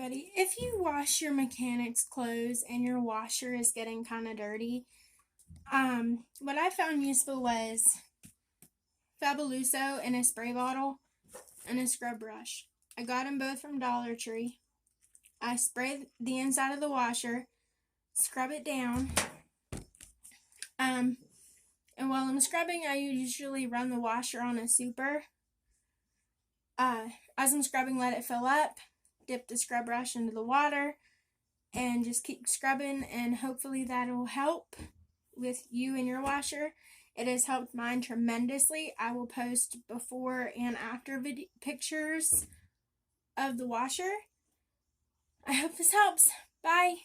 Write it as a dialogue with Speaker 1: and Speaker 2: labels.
Speaker 1: everybody. If you wash your mechanic's clothes and your washer is getting kind of dirty, what I found useful was Fabuloso in a spray bottle and a scrub brush. I got them both from Dollar Tree. I spray the inside of the washer, scrub it down, and while I'm scrubbing, I usually run the washer on a super. As I'm scrubbing, let it fill up, dip the scrub brush into the water, and just keep scrubbing, and hopefully that'll help with you and your washer. It has helped mine tremendously. I will post before and after pictures of the washer. I hope this helps. Bye.